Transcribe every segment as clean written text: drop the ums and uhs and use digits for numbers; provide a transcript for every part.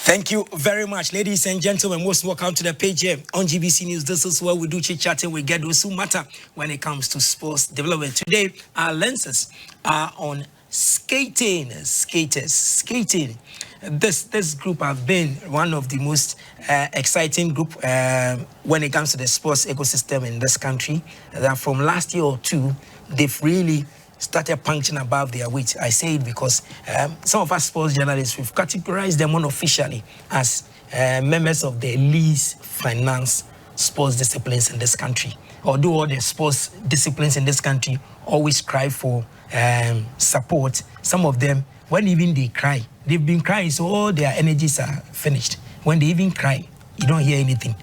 Thank you very much, ladies and gentlemen. Most welcome to the page here on GBC News. This is where we do chit-chatting. We get those who matter when it comes to sports development. Today, our lenses are on skating. This group have been one of the most exciting group when it comes to the sports ecosystem in this country. That from last year or two, they've really started punching above their weight. I say it because some of us sports journalists, we've categorized them unofficially as members of the least financed sports disciplines in this country. Although all the sports disciplines in this country always strive for support, some of them, when even they cry, they've been crying, so all their energies are finished. When they even cry, you don't hear anything.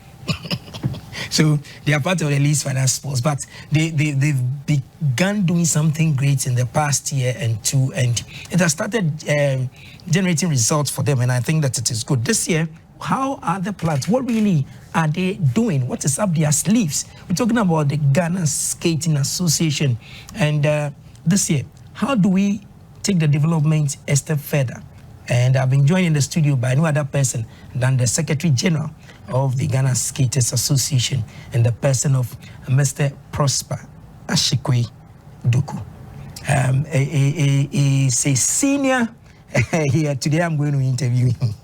So they are part of the least financed sports, but they've begun doing something great in the past year and two, and it has started generating results for them, and I think that it is good. This year, how are the plans? What really are they doing? What is up their sleeves? We're talking about the Ghana Skating Association, and this year, how do we take the development a step further? And I've been joined in the studio by no other person than the Secretary General of the Ghana Skaters Association and the person of Mr. Prosper Ashiquaye Doku. He's a senior here. Today I'm going to interview him.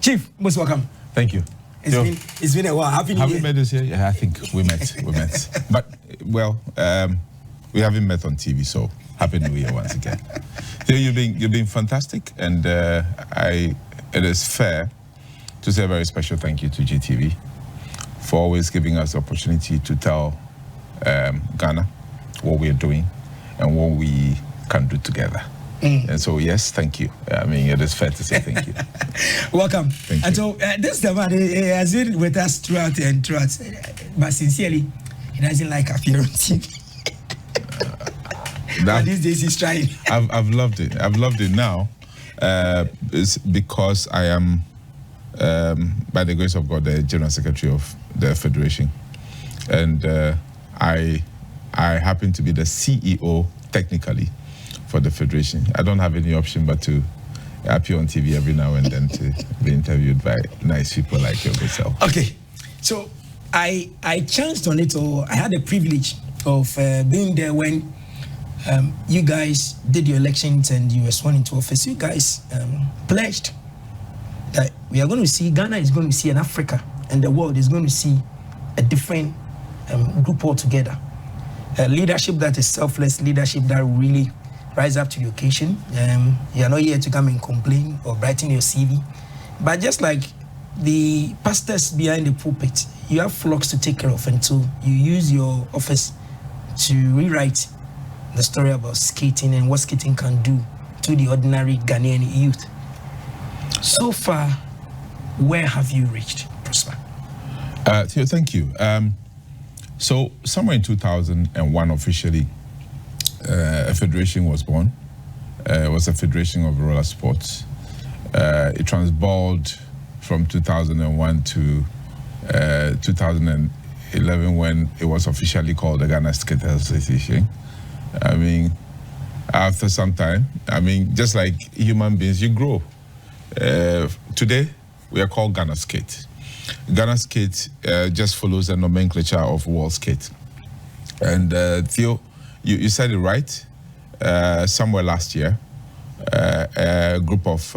Chief, most welcome. Thank you. It's been a while. Happy New Year. Have we met this year? Yeah, I think we met. But, well, we haven't met on TV, so Happy New Year once again. So you've been fantastic, and it is fair to say a very special thank you to GTV for always giving us the opportunity to tell Ghana what we are doing and what we can do together. And so, yes, thank you. I mean, it is fair to say thank you. Welcome. Thank you. And so, this man has been with us throughout, but sincerely, he doesn't like appearing on TV. But these days he's trying. I've loved it. I've loved it now. It's because I am, by the grace of God, the General Secretary of the Federation. And I happen to be the CEO, technically, for the Federation. I don't have any option but to appear on TV every now and then to be interviewed by nice people like yourself. Okay. So I chanced on it, or I had the privilege of being there when you guys did your elections and you were sworn into office. You guys pledged that we are going to see, Ghana is going to see an Africa, and the world is going to see a different group altogether. Leadership that is selfless, leadership that really rise up to the occasion. You are not here to come and complain or brighten your CV, but just like the pastors behind the pulpit, you have flocks to take care of, and so you use your office to rewrite the story about skating and what skating can do to the ordinary Ghanaian youth. So far, where have you reached, Prosper? Thank you. So somewhere in 2001, officially, a federation was born. It was a federation of roller sports. It transballed from 2001 to 2011 when it was officially called the Ghana Skaters Association. I mean, after some time, I mean, just like human beings, you grow. Today, we are called Ghana Skate. Ghana Skate just follows the nomenclature of World Skate. And Theo, you said it right. Somewhere last year, a group of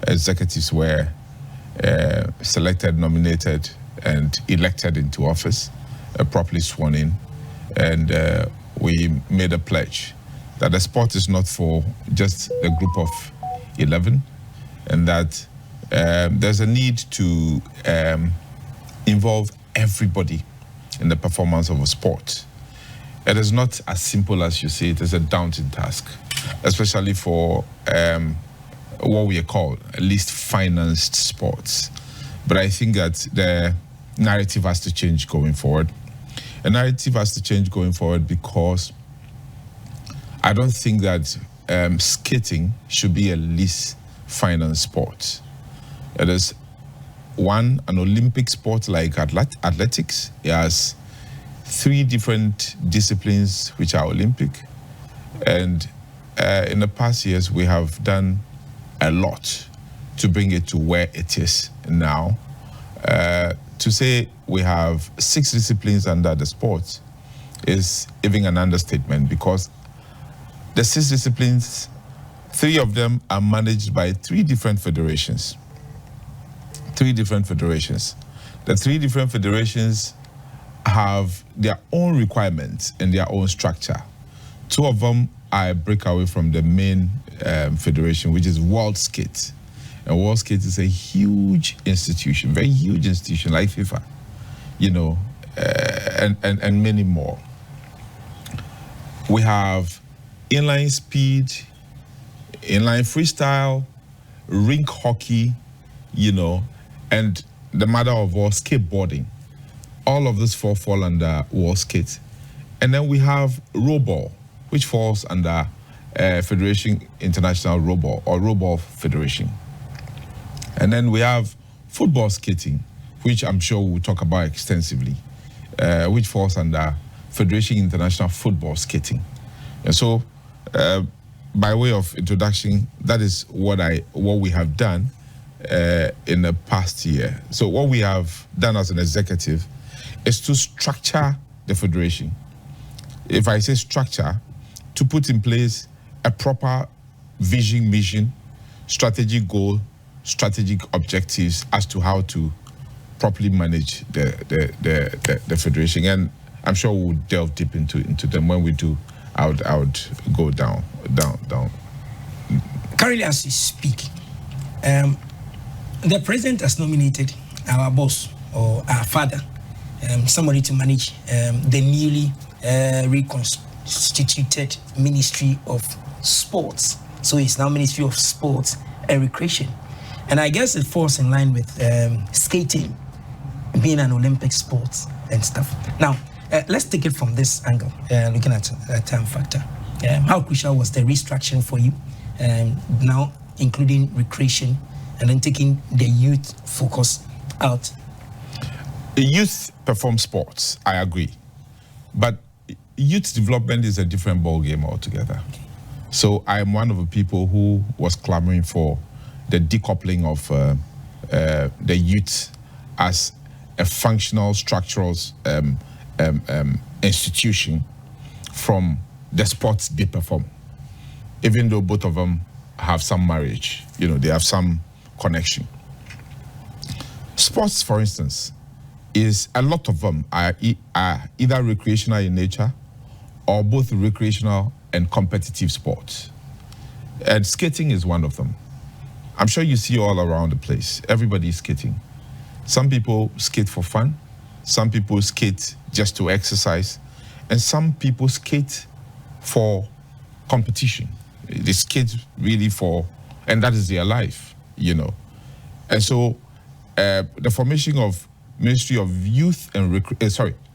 executives were selected, nominated, and elected into office, properly sworn in. And we made a pledge that the sport is not for just a group of 11, and that there's a need to involve everybody in the performance of a sport. It is not as simple as you say. It is a daunting task, especially for what we call least financed sports. But I think that the narrative has to change going forward. The narrative has to change going forward because I don't think that skating should be a least financed sport. It is an Olympic sport like athletics. It has 3 different disciplines which are Olympic. And in the past years, we have done a lot to bring it to where it is now. To say we have 6 disciplines under the sports is even an understatement, because the 6 disciplines, 3 of them are managed by 3 different federations. 3 different federations. The 3 different federations have their own requirements and their own structure. 2 of them are a breakaway from the main federation, which is World Skate. And World Skate is a huge institution, very huge institution like FIFA, you know, and many more. We have inline speed, inline freestyle, rink hockey, you know, and the matter of all, skateboarding. All of this 4 fall under World Skate. And then we have Roball, which falls under Federation International Roball, or Roball Federation. And then we have football skating, which I'm sure we'll talk about extensively, which falls under Federation International Football Skating. And so, by way of introduction, that is what we have done in the past year. So what we have done as an executive is to structure the federation. If I say structure, to put in place a proper vision, mission, strategic goal, strategic objectives as to how to properly manage the federation. And I'm sure we'll delve deep into them. When we do, I would go down. Currently, as you speak, the president has nominated our boss, or our father, somebody to manage the newly reconstituted Ministry of Sports. So it's now Ministry of Sports and Recreation. And I guess it falls in line with skating being an Olympic sport and stuff. Now, let's take it from this angle, looking at time factor. How crucial was the restructuring for you, now including recreation, and then taking the youth focus out? The youth perform sports, I agree. But youth development is a different ballgame altogether. Okay. So I am one of the people who was clamoring for the decoupling of the youth as a functional, structural institution from the sports they perform. Even though both of them have some marriage, you know, they have some connection. Sports, for instance, is a lot of them are either recreational in nature or both recreational and competitive sports. And skating is one of them. I'm sure you see all around the place. Everybody is skating. Some people skate for fun. Some people skate just to exercise. And some people skate for competition. They skate really for, and that is their life, you know. And so the formation of Ministry of Youth and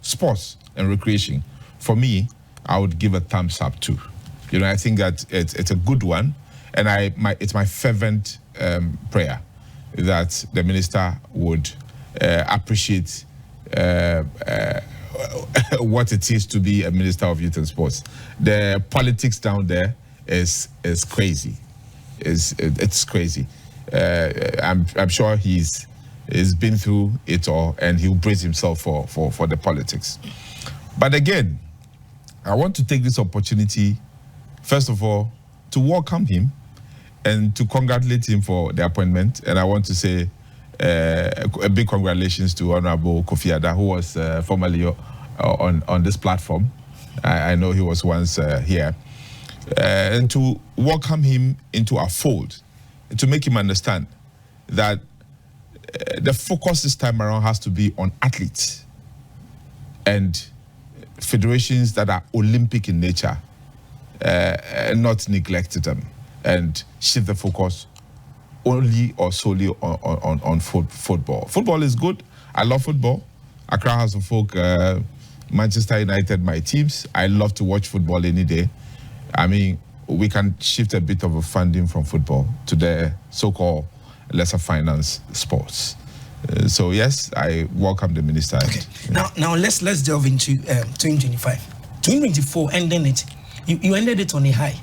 Sports and Recreation, for me, I would give a thumbs up to. You know, I think that it's a good one, and it's my fervent prayer that the minister would appreciate what it is to be a Minister of Youth and Sports. The politics down there is crazy. It's crazy. I'm sure he's been through it all, and he'll brace himself for the politics. But again, I want to take this opportunity, first of all, to welcome him and to congratulate him for the appointment. And I want to say a big congratulations to Honorable Kofi Ada, who was formerly on this platform. I know he was once here. And to welcome him into our fold, and to make him understand that the focus this time around has to be on athletes and federations that are Olympic in nature, and not neglect them and shift the focus only or solely on football. Football is good. I love football. Accra House of Folk, Manchester United, my teams. I love to watch football any day. I mean, we can shift a bit of a funding from football to the so-called lesser finance sports. So yes, I welcome the minister. Okay. Now let's delve into 2025. 2024, ending it. You ended it on a high.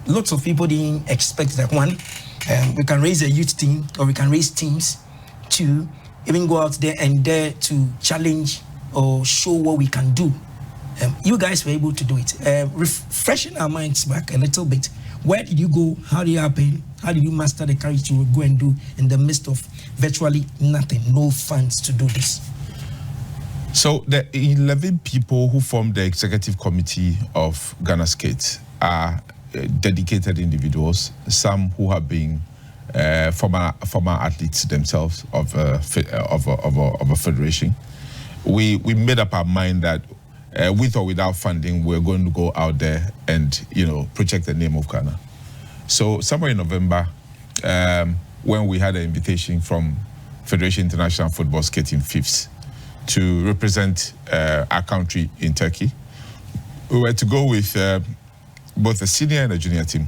Lots of people didn't expect that. One, we can raise a youth team, or we can raise teams to even go out there and dare to challenge or show what we can do. You guys were able to do it. Refreshing our minds back a little bit. Where did you go? How did it happen? How did you master the courage to go and do in the midst of virtually nothing, no funds to do this? So the 11 people who formed the executive committee of Ghana Skate are dedicated individuals, some who have been former athletes themselves of a federation. We made up our mind that with or without funding, we're going to go out there and, project the name of Ghana. So somewhere in November, when we had an invitation from Federation International Football Skating FIFS to represent our country in Turkey, we were to go with both the senior and the junior team.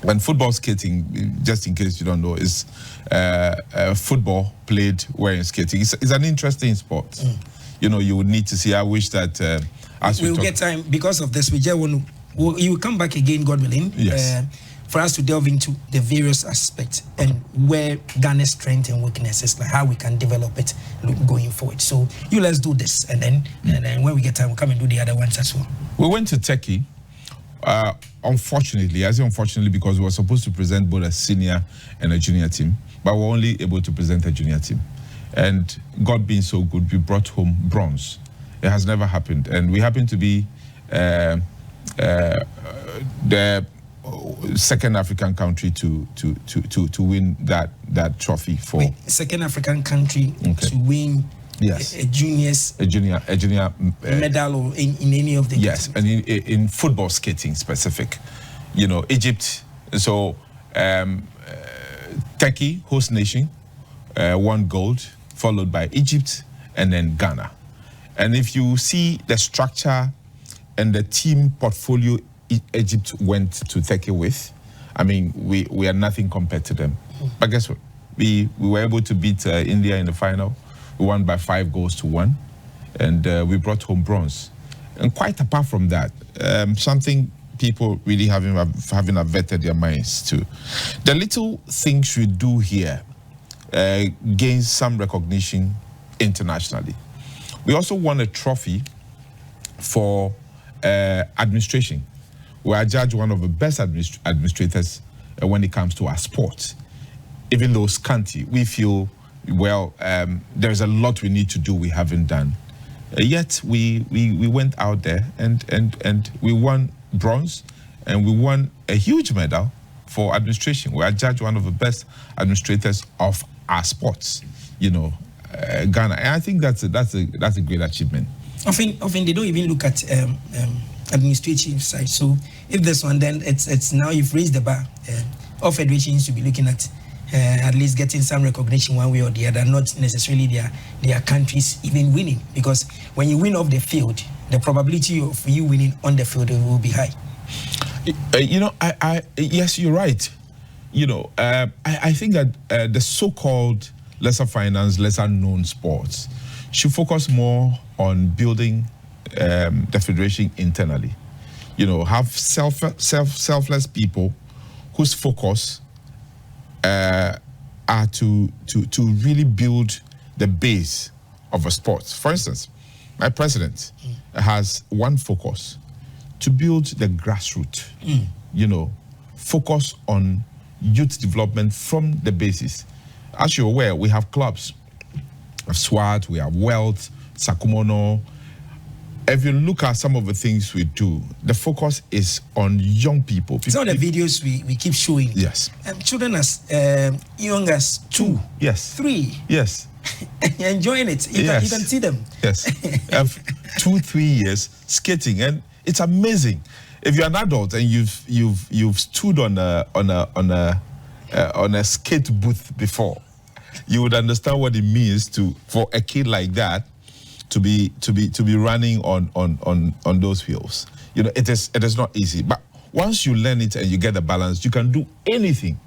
And football skating, just in case you don't know, is football played wearing skating. It's an interesting sport. You would need to see. I wish that as we'll get time because of this. We just want to. You will come back again, God willing. Yes. For us to delve into the various aspects and where Ghana's strength and weaknesses, like how we can develop it going forward. So let's do this, and then when we get time, we'll come and do the other ones as well. We went to Turkey. Unfortunately, I say unfortunately because we were supposed to present both a senior and a junior team, but we were only able to present a junior team. And God being so good, we brought home bronze. It has never happened. And we happen to be the second African country to win that trophy for. Wait, second African country to win. Yes. A junior medal or in any of the yes, and in football skating specific, Egypt. So Turkey, host nation, won gold, followed by Egypt and then Ghana. And if you see the structure and the team portfolio Egypt went to Turkey with, I mean, we are nothing compared to them. But guess what? We were able to beat India in the final. We won by 5-1, and we brought home bronze. And quite apart from that, something people really having averted their minds to. The little things we do here gains some recognition internationally. We also won a trophy for administration. We are judged one of the best administrators when it comes to our sport. Even though scanty, we feel, well, there's a lot we need to do we haven't done. Yet we went out there and we won bronze, and we won a huge medal for administration. We are judged one of the best administrators of our sports, Ghana. And I think that's a great achievement. Often they don't even look at administrative side. So if this one, then it's now you've raised the bar. All federations should be looking at least getting some recognition one way or the other, not necessarily their countries even winning. Because when you win off the field, the probability of you winning on the field will be high. Yes, you're right. I think that the so-called lesser financed, lesser known sports should focus more on building the federation internally. Have selfless people whose focus are to really build the base of a sport. For instance, my president has one focus: to build the grassroots. Focus on youth development from the basis. As you're aware, we have clubs. We have SWAT, we have Wealth, Sakumono. If you look at some of the things we do, the focus is on young people. Some of the videos we keep showing. Yes. Children as young as 2, yes, 3. Yes. You're enjoying it. You can see them. Yes. 2-3 years skating, and it's amazing. If you're an adult and you've stood on a skate booth before, you would understand what it means for a kid like that to be running on those wheels. It is not easy. But once you learn it and you get the balance, you can do anything.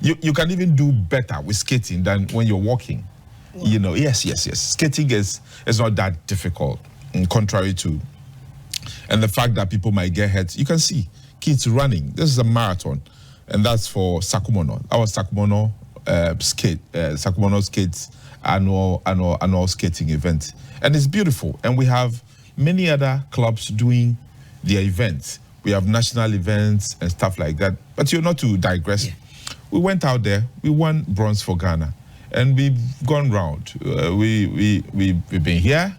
You can even do better with skating than when you're walking. Wow. Yes. Skating is not that difficult, contrary to, and the fact that people might get hurt. You can see kids running. This is a marathon. and that's for Sakumono. That was Sakumono Sakumono Skates annual skating event, and it's beautiful. And we have many other clubs doing their events. We have national events and stuff like that. But you're not to digress. Yeah. We went out there. We won bronze for Ghana, and we've gone round. We've been here,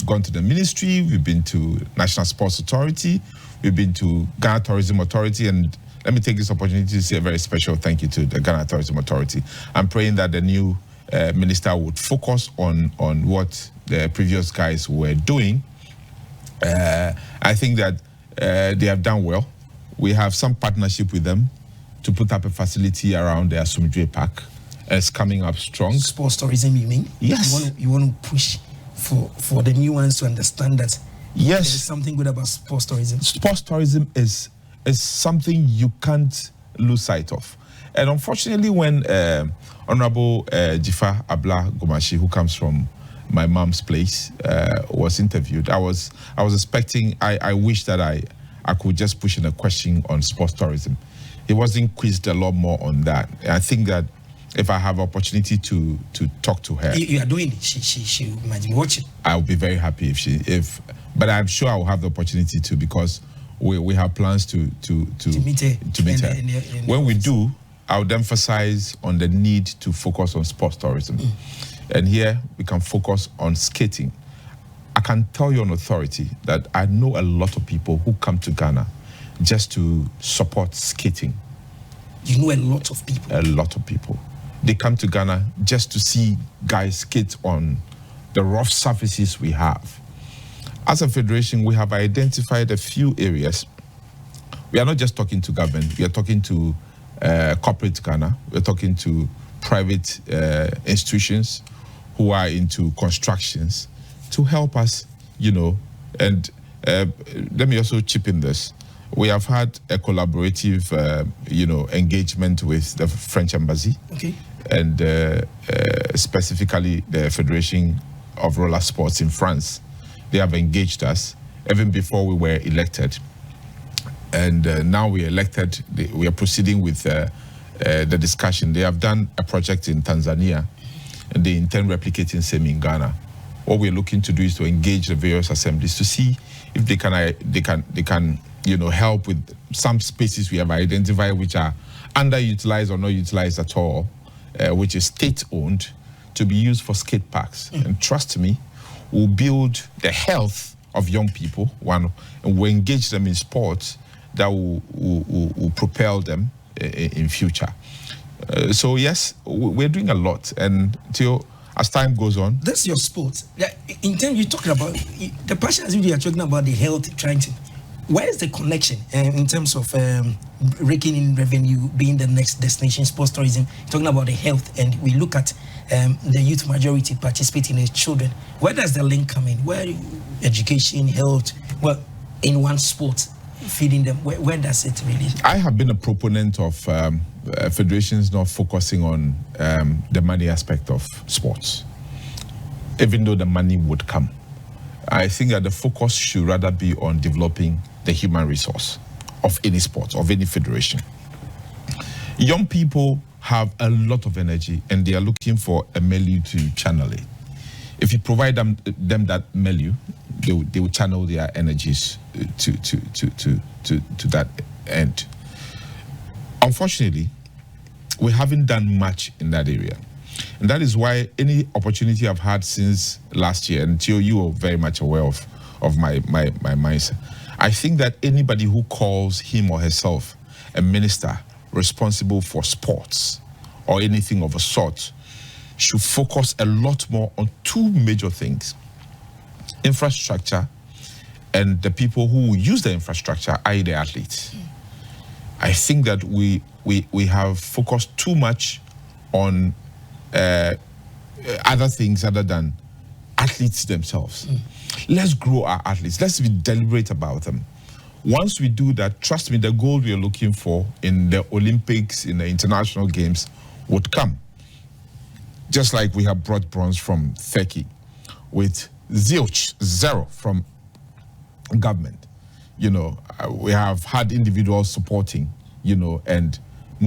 gone to the ministry. We've been to National Sports Authority. We've been to Ghana Tourism Authority, and let me take this opportunity to say a very special thank you to the Ghana Tourism Authority. I'm praying that the new minister would focus on what the previous guys were doing. I think that they have done well. We have some partnership with them to put up a facility around the Asumdwe Park. It's coming up strong. Sports tourism, you mean? Yes. You want to push for the new ones to understand that yes, there's something good about sports tourism. Sports tourism is something you can't lose sight of. And unfortunately, when Honorable Jifa Abla Gomashi, who comes from my mom's place, was interviewed, I was expecting, I wish that I could just push in a question on sports tourism. He wasn't quizzed a lot more on that. I think that if I have opportunity to talk to her, you are doing it. She might be watching. I'll be very happy but I'm sure I will have the opportunity to, because we have plans to meet her. When we do, I would emphasize on the need to focus on sports tourism. And here we can focus on skating. I can tell you on authority that I know a lot of people who come to Ghana just to support skating. You know a lot of people? A lot of people. They come to Ghana just to see guys skate on the rough surfaces we have. As a federation, we have identified a few areas. We are not just talking to government, we are talking to corporate Ghana, we're talking to private institutions who are into constructions to help us, and let me also chip in this. We have had a collaborative, engagement with the French Embassy, okay, and specifically the Federation of Roller Sports in France. They have engaged us even before we were elected. And now we are elected, we are proceeding with the discussion. They have done a project in Tanzania, and they intend replicating same in Ghana. What we're looking to do is to engage the various assemblies to see if they can help with some spaces we have identified which are underutilized or not utilized at all, which is state-owned, to be used for skate parks. And trust me, we'll build the health of young people, and we'll engage them in sports that will propel them in future. So yes, we're doing a lot, and as time goes on. That's your sport. In terms you're talking about, the passion as you are talking about the health, where is the connection in terms of raking in revenue, being the next destination, sports tourism, talking about the health, and we look at the youth majority participating in children. Where does the link come in? Where education, health, in one sport, feeding them, where does it really? I have been a proponent of federations not focusing on the money aspect of sports, even though the money would come. I think that the focus should rather be on developing the human resource of any sport, of any federation. Young people have a lot of energy, and they are looking for a milieu to channel it. If you provide them that milieu, they will channel their energies to that end. Unfortunately, we haven't done much in that area. And that is why any opportunity I've had since last year, until you are very much aware of my mindset, I think that anybody who calls him or herself a minister responsible for sports or anything of a sort should focus a lot more on two major things: infrastructure and the people who use the infrastructure, i.e. the athletes. I think that we have focused too much on other things other than athletes themselves. Let's grow our athletes. Let's be deliberate about them. Once we do that, trust me, the goal we are looking for in the Olympics, in the international games, would come. Just like we have brought bronze from Turkey with zero from government. We have had individuals supporting, and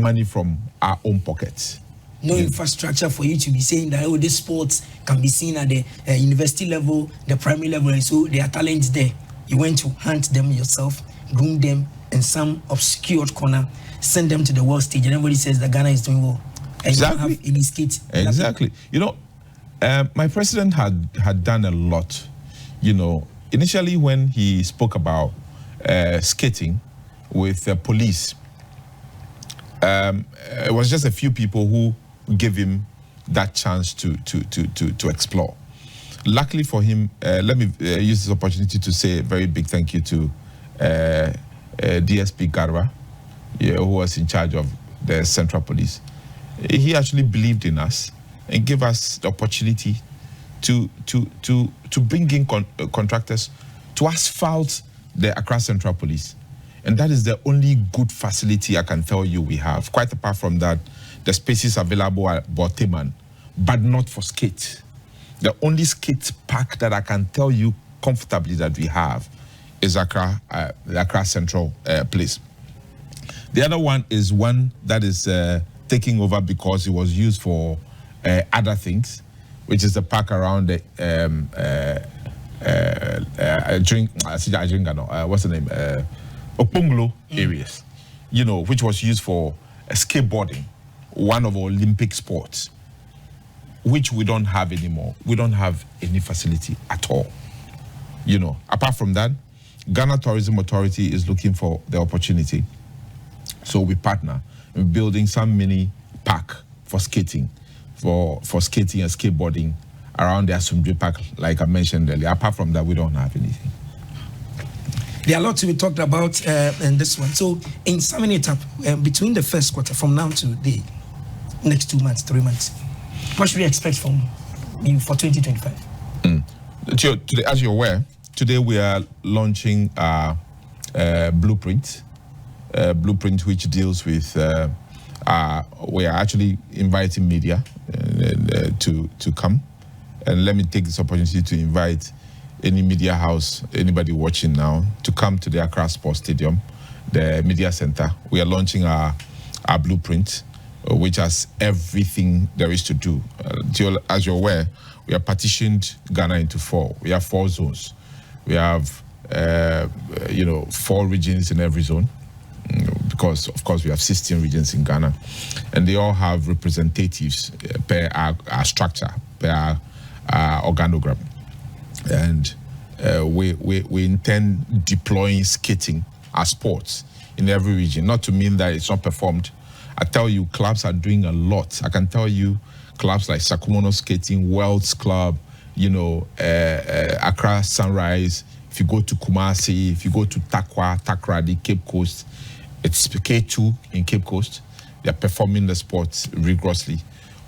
money from our own pockets. No infrastructure for you to be saying that, oh, this sports can be seen at the university level, the primary level, and so there are talents there. You went to hunt them yourself, groom them in some obscure corner, send them to the world stage, and everybody says that Ghana is doing well. And exactly. You don't have any skates. Exactly. You know, my president had done a lot. You know, initially when he spoke about skating with the police, it was just a few people who gave him that chance to explore. Luckily for him, let me use this opportunity to say a very big thank you to DSP Garba, who was in charge of the Central Police. He actually believed in us and gave us the opportunity to bring in contractors to asphalt the Accra Central Police. And that is the only good facility I can tell you we have. Quite apart from that, the spaces available at Boteman, but not for skate. The only skate park that I can tell you comfortably that we have is Accra, the Accra Central Place. The other one is one that is taking over because it was used for other things, which is the park around the what's the name? Oponglo areas, you know, which was used for skateboarding, one of our Olympic sports, which we don't have anymore. We don't have any facility at all. You know, apart from that, Ghana Tourism Authority is looking for the opportunity. So we partner in building some mini park for skating, for skating and skateboarding around the Asumdwe Park, like I mentioned earlier. Apart from that, we don't have anything. There are a lot to be talked about in this one. So, in summing it up, between the first quarter, from now to the next 2 months, 3 months, what should we expect from you for 2025? Today, as you're aware, today we are launching our blueprint, which deals with, we are actually inviting media to come. And let me take this opportunity to invite any media house, anybody watching now, to come to the Accra Sports Stadium, the media center. We are launching our blueprint, which has everything there is to do. As you're aware, we have partitioned Ghana into 4. We have 4 zones. We have, 4 regions in every zone, because, of course, we have 16 regions in Ghana. And they all have representatives per our structure, per our organogram. And we intend deploying skating as sports in every region, not to mean that it's not performed. I tell you, clubs are doing a lot. I can tell you, clubs like Sakumono Skating, Wells Club, Accra Sunrise. If you go to Kumasi, if you go to Takrady, Cape Coast, it's K2 in Cape Coast. They're performing the sports rigorously.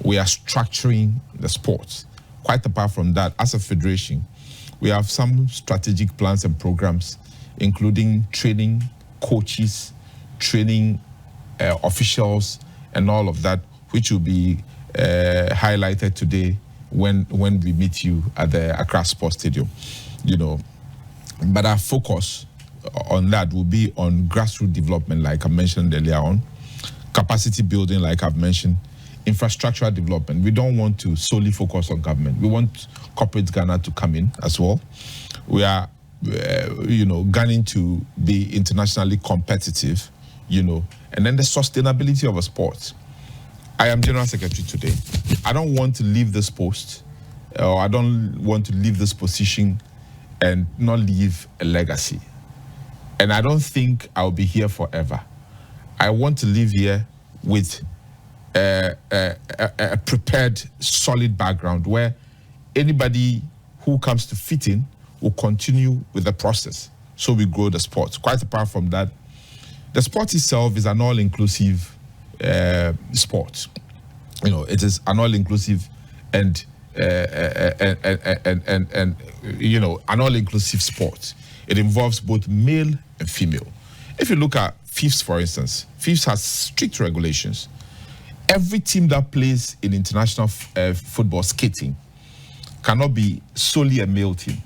We are structuring the sports. Quite apart from that, as a federation, we have some strategic plans and programs, including training coaches, training officials, and all of that, which will be highlighted today when we meet you at the Accra Sports Stadium. But our focus on that will be on grassroots development, like I mentioned earlier on, capacity building, like I've mentioned, infrastructural development. We don't want to solely focus on government. We want corporate Ghana to come in as well. We are, gunning to be internationally competitive, and then the sustainability of a sport. I am General Secretary today. I don't want to leave this post, or I don't want to leave this position and not leave a legacy. And I don't think I'll be here forever. I want to live here with a prepared, solid background where anybody who comes to fit in will continue with the process. So we grow the sport. Quite apart from that, the sport itself is an all-inclusive sport. It is an all-inclusive and an all-inclusive sport. It involves both male and female. If you look at FIFS, for instance, FIFS has strict regulations. Every team that plays in international football skating cannot be solely a male team.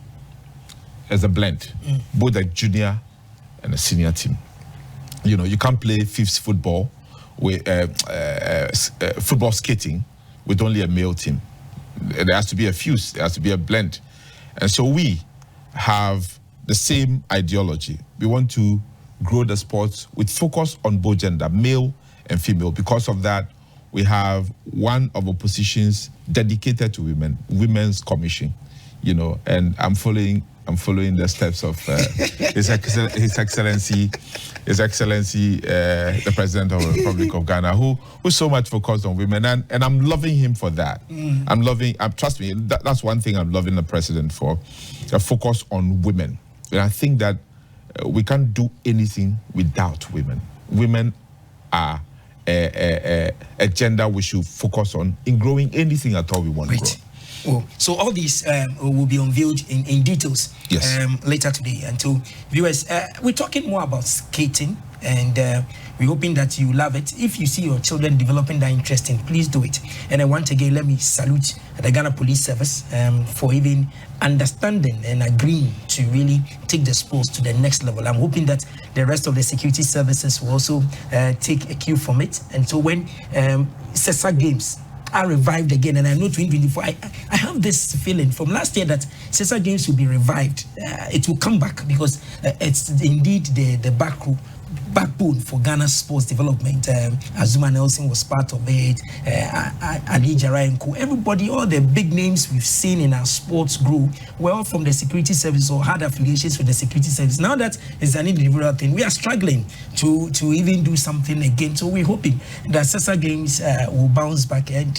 As a blend, both a junior and a senior team. You can't play FIFS football football skating with only a male team. There has to be a fuse. There has to be a blend. And so we have the same ideology. We want to grow the sport with focus on both gender, male and female. Because of that, we have one of our positions dedicated to women, Women's Commission, and I'm following the steps of His Excellency, the President of the Republic of Ghana, who's so much focused on women, and I'm loving him for that. Trust me, that's one thing I'm loving the President for, a focus on women. And I think that we can't do anything without women. Women are a gender we should focus on in growing anything at all we want to grow. Oh, so all these will be unveiled in details later today. And so, viewers, we're talking more about skating, and we're hoping that you love it. If you see your children developing that interest in, please do it. And then once again, let me salute the Ghana Police Service for even understanding and agreeing to really take the sports to the next level. I'm hoping that the rest of the security services will also take a cue from it. And so when CESA Games are revived again, and I know 2024, I have this feeling from last year that CESA Games will be revived. It will come back because it's indeed the backbone for Ghana's sports development. Azuma Nelson was part of it, Ali Jarai and Co. Everybody, all the big names we've seen in our sports grew well from the security service or had affiliations with the security service. Now that is an individual thing, we are struggling to even do something again. So we're hoping that CESA Games will bounce back, and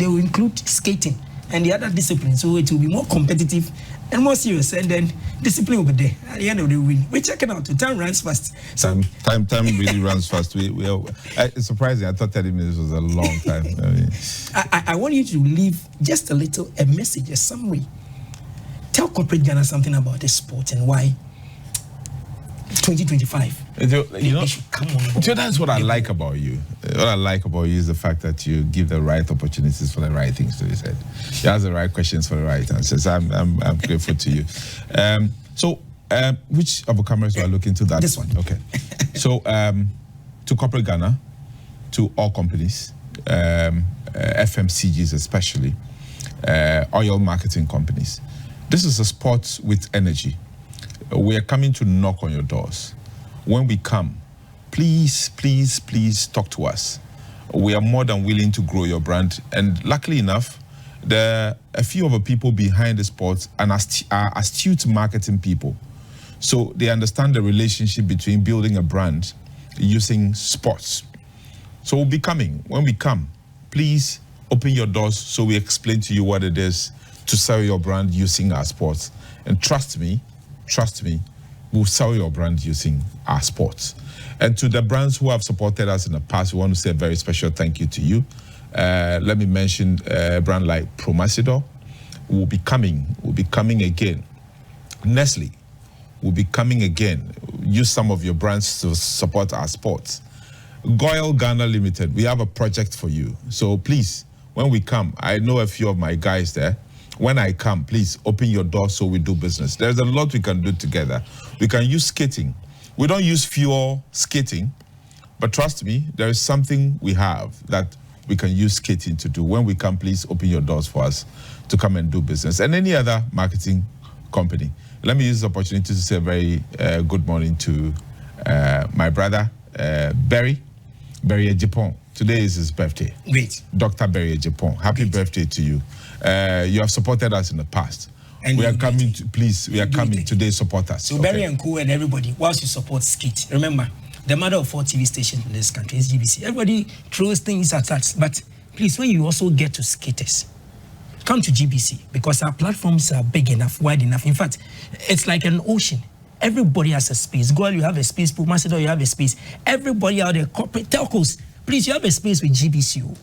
they will include skating and the other disciplines, so it will be more competitive and more serious, and then discipline will be there. At the end of the week, we're checking out. Time runs fast. So time really runs fast. It's surprising. I thought 30 minutes was a long time. I want you to leave just a message, a summary. Tell corporate Ghana something about the sport and why 2025. They should come on board. That's what I like about you. What I like about you is the fact that you give the right opportunities for the right things to be said. You ask the right questions for the right answers. I'm grateful to you. So which of the cameras are looking to that? This one. Okay. So to corporate Ghana, to all companies, FMCGs especially, oil marketing companies, this is a sport with energy. We are coming to knock on your doors. When we come, please talk to us. We are more than willing to grow your brand. And luckily enough, a few of the people behind the sport are astute marketing people. So they understand the relationship between building a brand using sports. So we'll be coming. When we come, please open your doors so we explain to you what it is to sell your brand using our sports. And trust me, we'll sell your brand using our sports. And to the brands who have supported us in the past, we want to say a very special thank you to you. Let me mention a brand like Promasidor. We'll be coming again. Nestle will be coming again. Use some of your brands to support our sports. Goyle Ghana Limited, we have a project for you. So please, when we come, I know a few of my guys there. When I come, please open your door so we do business. There's a lot we can do together. We can use skating. We don't use pure skating, but trust me, there is something we have that we can use skating to do. When we come, please open your doors for us to come and do business. And any other marketing company. Let me use this opportunity to say a very good morning to my brother, Berry Ejipon. Today is his birthday. Great. Dr. Berry Ejipon. Happy birthday to you. You have supported us in the past. And we are coming to, please, we are coming today, support us. So Barry and Co and everybody, whilst you support skate, remember, the mother of 4 TV stations in this country is GBC. Everybody throws things at us, but please, when you also get to skaters, come to GBC, because our platforms are big enough, wide enough. In fact, it's like an ocean. Everybody has a space. Goyle, you have a space. Promasidor, you have a space. Everybody out there, corporate telcos, please, you have a space with GBC.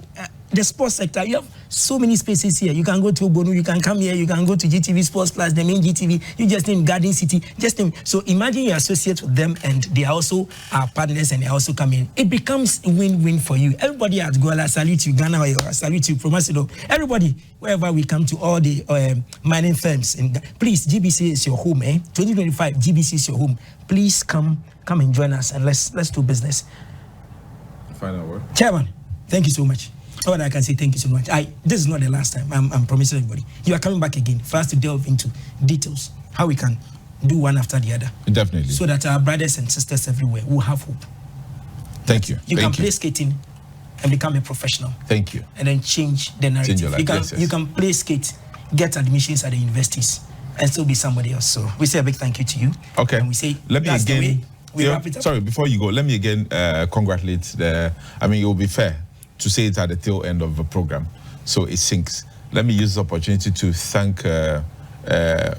The sports sector, you have so many spaces here. You can go to Obonu, you can come here, you can go to GTV Sports Plus, the main GTV, you just name Garden City, just name. So imagine you associate with them and they are also our partners and they also come in. It becomes a win-win for you. Everybody at Goyle, I salute you, Ghana, I salute you, Promasidor. Everybody, wherever we come to all the mining firms, please, GBC is your home, 2025, GBC is your home. Please come and join us and let's do business. final word. Chairman, thank you so much. All I can say, thank you so much. This is not the last time. I'm promising everybody. You are coming back again for us to delve into details, how we can do one after the other. Definitely. So that our brothers and sisters everywhere will have hope. Thank you. You can play skating and become a professional. Thank you. And then change the narrative. Change your life. You can play skate, get admissions at the universities, and still be somebody else. So we say a big thank you to you. Okay. And we say let me again. Wrap it up. Sorry, before you go, let me again congratulate it will be fair to say it at the tail end of the program, so it sinks. Let me use this opportunity to thank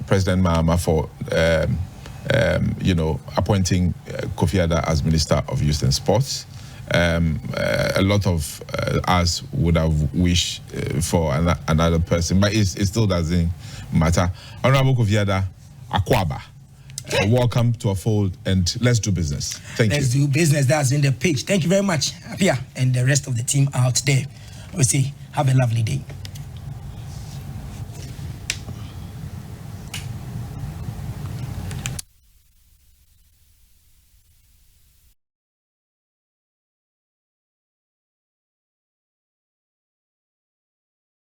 President Mahama for appointing Kofi Ada as Minister of Youth and Sports. A lot of us would have wished for another person, but it still doesn't matter. Honorable Kofi Ada Akwaba, welcome to our fold, and let's do business. Let's do business. That's in the page. Thank you very much, Apia, and the rest of the team out there. We say, have a lovely day.